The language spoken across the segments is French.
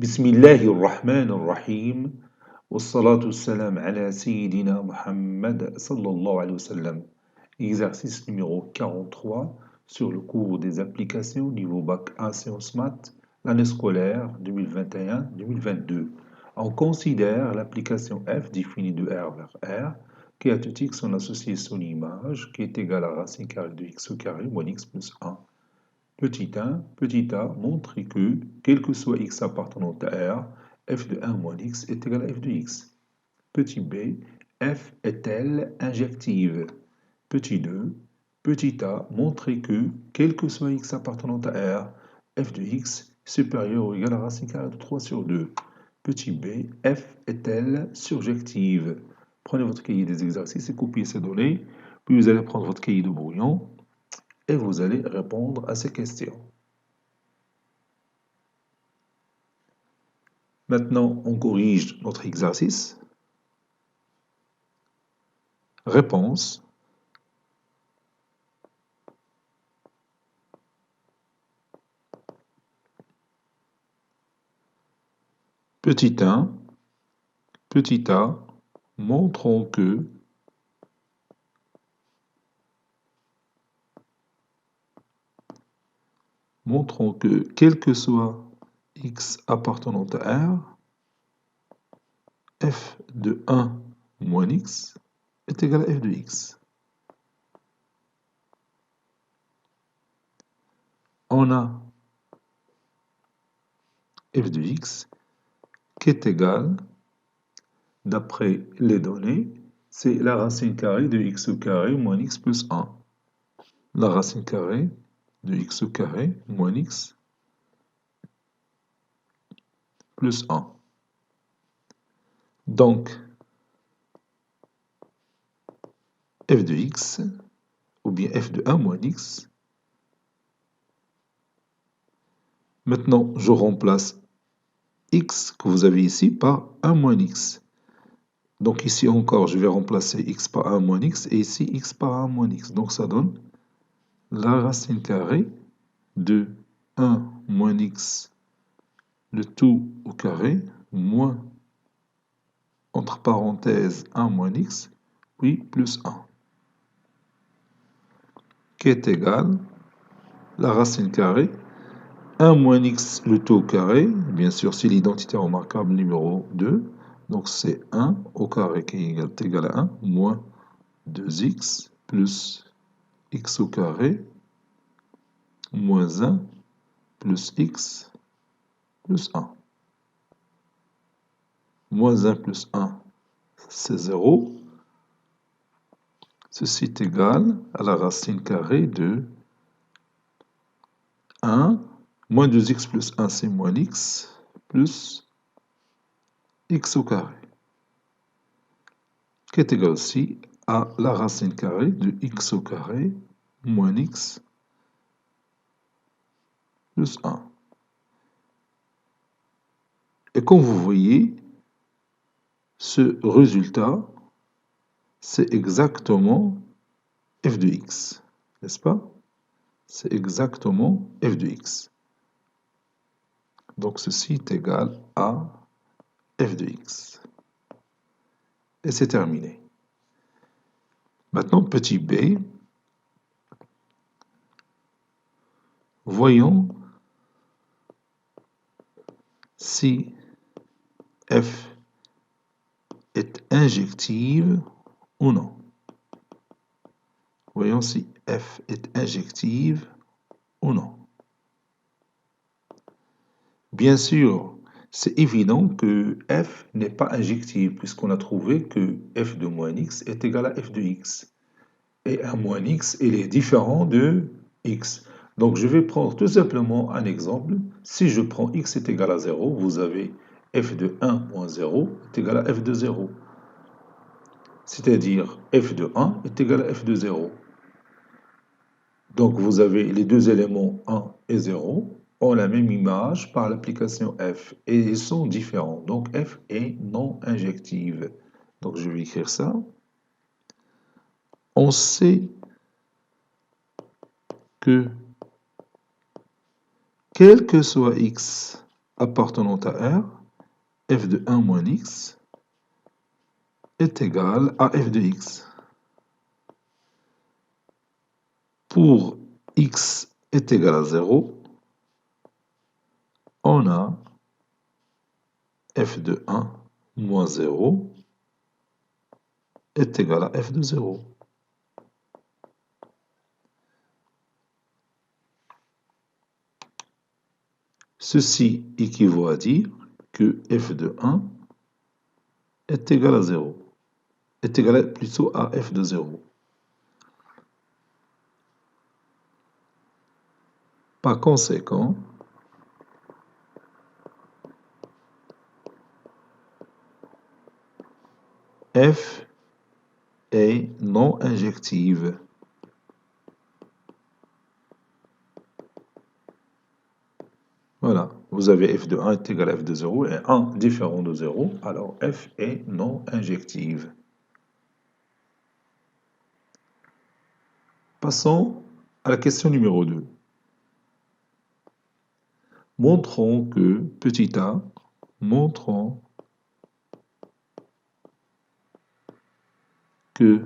بسم الله الرحمن الرحيم والصلاة والسلام على سيدنا Muhammad sallallahu alayhi wa sallam. Exercice numéro 43 sur le cours des applications niveau bac A sciences maths, l'année scolaire 2021-2022. On considère l'application f définie de R vers R qui a tout x son associé son image qui est égale à racine carrée de x au carré moins x plus 1. Petit a montre que, quel que soit x appartenant à R, f de 1 moins x est égal à f de x. Petit b, f est-elle injective? Petit a montre que, quel que soit x appartenant à R, f de x supérieur ou égal à racine carrée de 3 sur 2. Petit b, f est-elle surjective? Prenez votre cahier des exercices et copiez ces données, puis vous allez prendre votre cahier de brouillon et vous allez répondre à ces questions. Maintenant, on corrige notre exercice. Réponse. Petit a, montrons que quel que soit x appartenant à R, f de 1 moins x est égal à f de x. On a f de x qui est égal, d'après les données, c'est la racine carrée de x au carré moins x plus 1. La racine carrée de x au carré moins x plus 1. Donc, f de x, ou bien f de 1 moins x. Maintenant, je remplace x que vous avez ici par 1 moins x. Donc ici encore, je vais remplacer x par 1 moins x, et ici x par 1 moins x. Donc ça donne la racine carrée de 1 moins x, le tout au carré, moins, entre parenthèses, 1 moins x, puis plus 1. Qui est égal la racine carrée 1 moins x le tout au carré, bien sûr c'est l'identité remarquable numéro 2, donc c'est 1 au carré qui est égal à 1, moins 2x plus x au carré, moins 1 plus x plus 1. Moins 1 plus 1, c'est 0. Ceci est égal à la racine carrée de 1, moins 2x plus 1, c'est moins x, plus x au carré, qui est égal aussi à la racine carrée de x au carré moins x plus 1. Et comme vous voyez, ce résultat, c'est exactement f de x, n'est-ce pas? C'est exactement f de x. Donc ceci est égal à f de x. Et c'est terminé. Maintenant, petit b, voyons si f est injective ou non. Voyons si f est injective ou non. Bien sûr, c'est évident que f n'est pas injective puisqu'on a trouvé que f de moins x est égal à f de x. Et 1 moins x, il est différent de x. Donc je vais prendre tout simplement un exemple. Si je prends x est égal à 0, vous avez f de 1 moins 0 est égal à f de 0. C'est-à-dire f de 1 est égal à f de 0. Donc vous avez les deux éléments 1 et 0 ont la même image par l'application f et ils sont différents. Donc f est non injective. Donc je vais écrire ça. On sait que quel que soit x appartenant à R, f de 1 moins x, est égal à f de x. Pour x est égal à 0, on a f de 1 moins 0 est égal à f de 0. Ceci équivaut à dire que f de 1 est égal à 0, est égal plutôt à f de 0. Par conséquent, f est non injective. Voilà, vous avez f de 1 est égal à f de 0 et 1 différent de 0, alors f est non injective. Passons à la question numéro 2. Montrons que, petit a, montrons que,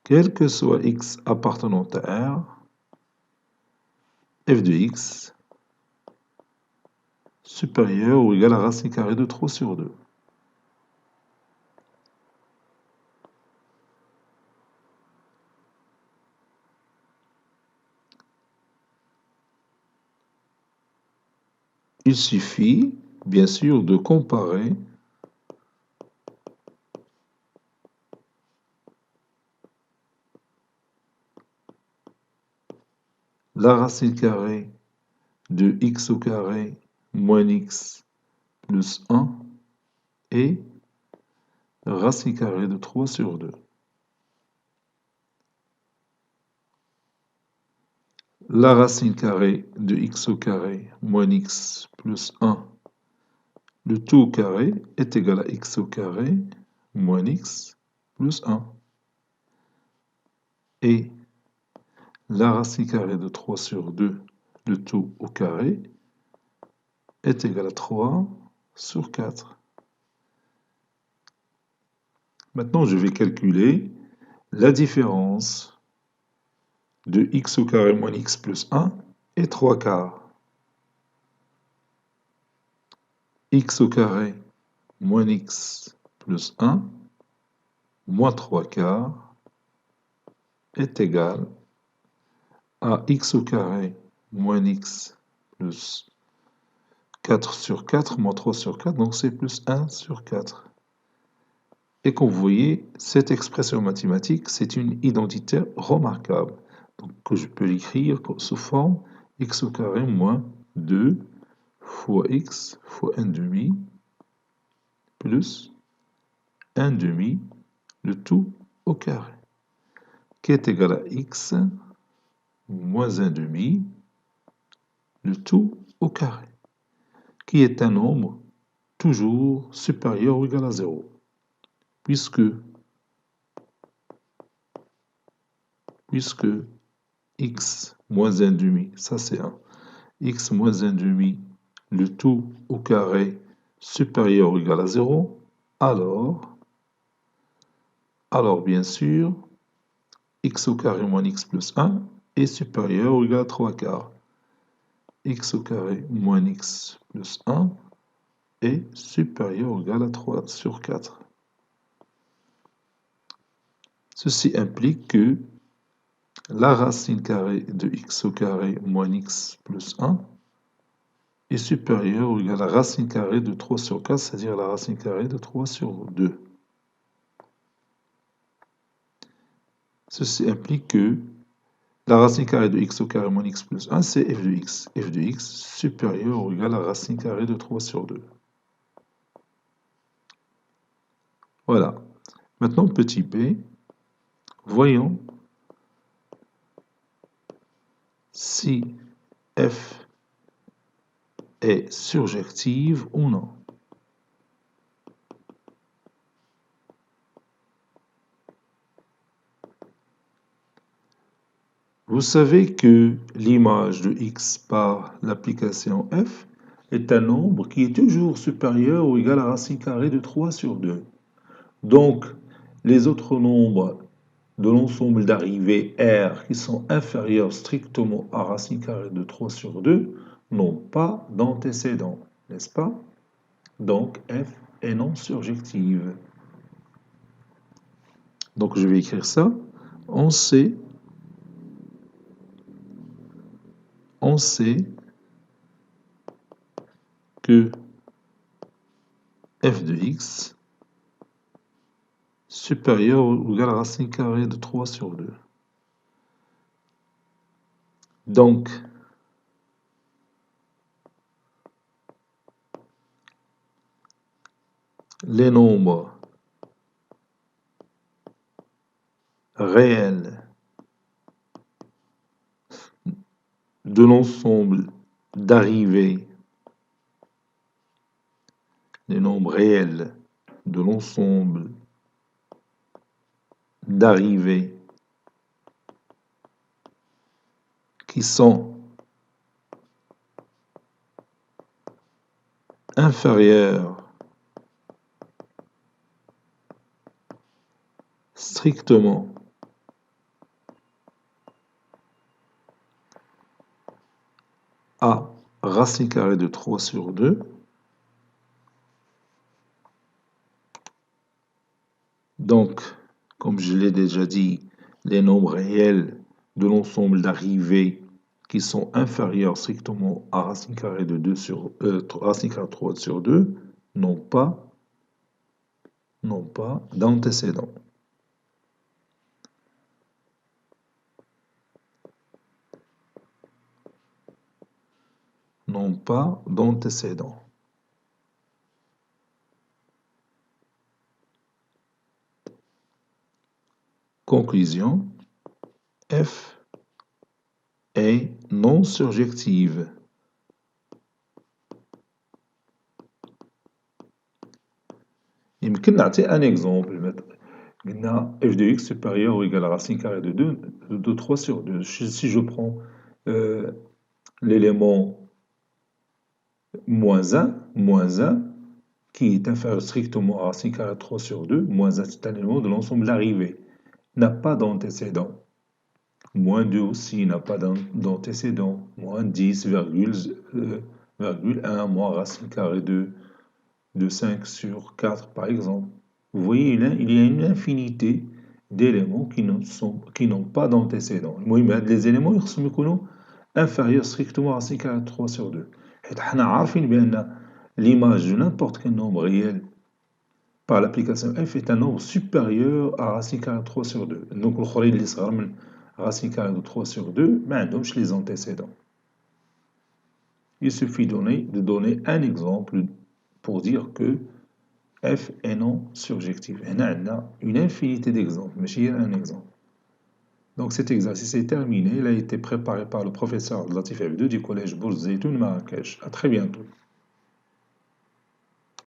quel que soit x appartenant à R, f de x supérieur ou égal à racine carrée de 3 sur 2. Il suffit, bien sûr, de comparer la racine carrée de x au carré moins x plus 1 et racine carrée de 3 sur 2. La racine carrée de x au carré moins x plus 1, le tout au carré est égal à x au carré moins x plus 1. Et la racine carrée de 3 sur 2, le tout au carré, est égal à 3 sur 4. Maintenant, je vais calculer la différence de x au carré moins x plus 1 et 3 quarts. X au carré moins x plus 1 moins 3 quarts est égal à x au carré moins x plus 4 sur 4 moins 3 sur 4, donc c'est plus 1 sur 4. Et comme vous voyez, cette expression mathématique, c'est une identité remarquable. Donc que je peux l'écrire sous forme x au carré moins 2 fois x fois 1 demi plus 1 demi, le tout au carré, qui est égal à x moins 1 demi, le tout au carré, qui est un nombre toujours supérieur ou égal à 0, puisque x moins 1 demi, ça c'est 1, x moins 1 demi, le tout au carré supérieur ou égal à 0, alors bien sûr, x au carré moins x plus 1 est supérieur ou égal à 3 quarts. X au carré moins x plus 1 est supérieur ou égal à 3 sur 4. Ceci implique que la racine carrée de x au carré moins x plus 1 est supérieure ou égale à la racine carrée de 3 sur 4, c'est-à-dire la racine carrée de 3 sur 2. Ceci implique que la racine carrée de x au carré moins x plus 1, c'est f de x. F de x supérieur ou égal à la racine carrée de 3 sur 2. Voilà. Maintenant, petit p, voyons si f est surjective ou non. Vous savez que l'image de x par l'application f est un nombre qui est toujours supérieur ou égal à racine carrée de 3 sur 2. Donc, les autres nombres de l'ensemble d'arrivées R qui sont inférieurs strictement à racine carrée de 3 sur 2 n'ont pas d'antécédent, n'est-ce pas? Donc, f est non surjective. Donc, je vais écrire ça. On sait que f de x supérieur ou égal à racine carrée de 3 sur 2. Donc, les nombres réels de l'ensemble d'arrivées, les nombres réels de l'ensemble d'arrivées qui sont inférieurs strictement à racine carrée de 3 sur 2, donc, comme je l'ai déjà dit, les nombres réels de l'ensemble d'arrivées qui sont inférieurs strictement à racine carrée de 2 sur racine carrée de 3 sur 2 n'ont pas d'antécédent. N'ont pas d'antécédent. Conclusion, f est non surjective. يمكن نعطي un exemple. قلنا f de x supérieur ou égal à racine carrée de 3 sur 2. Si je prends l'élément moins 1, qui est inférieur strictement à racine carrée de 3 sur 2, moins 1 c'est un élément de l'ensemble d'arrivées, n'a pas d'antécédent. Moins 2 aussi n'a pas d'antécédent. Moins 10, virgule 1, moins racine carrée de 5 sur 4 par exemple. Vous voyez, il y a une infinité d'éléments qui n'ont pas d'antécédent. Les éléments يخصهم يكونوا inférieurs strictement à racine carrée de 3 sur 2. حيت حنا عارفين بأن l'image de n'importe quel nombre réel par l'application f est un nombre supérieur à racine carrée de 3 sur 2. Donc الآخرين اللي صغار من racine carrée de 3 sur 2 ما عندهمش les antécédents. Il suffit de donner un exemple pour dire que f est non surjectif. On a une infinité d'exemples, mais j'ai un exemple. Donc cet exercice est terminé. Il a été préparé par le professeur Latif F2 du collège Bourz Zeytoun Marrakech. À très bientôt.